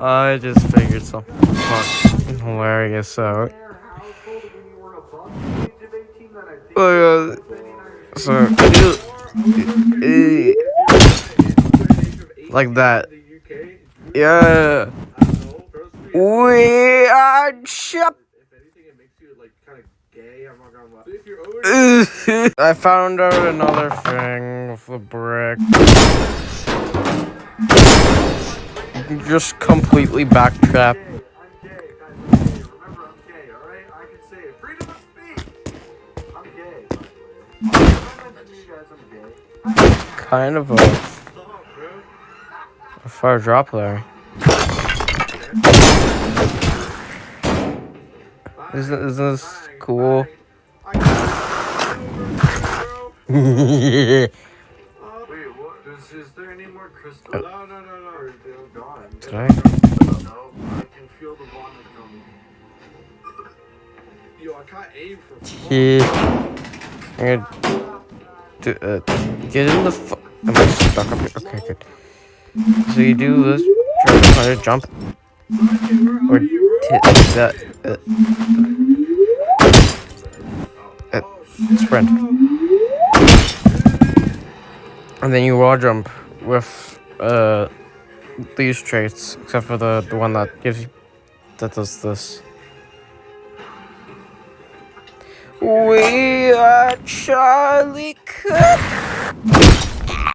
I just figured something fucking hilarious out. So like that. Yeah. We are shut. I found out another thing with the brick. Just completely backtrack. Kind of a far drop there. Isn't this cool? Wait, what? Is there any more crystal? No. They're gone. Did I? No, I can feel the vomit coming. Yo, I can't aim for I'm gonna get in the am I stuck up here? Okay, good. So you do this, try to jump, or that, sprint. And then you wall jump with these traits, except for the one that gives you does this. We are Charlie Cook.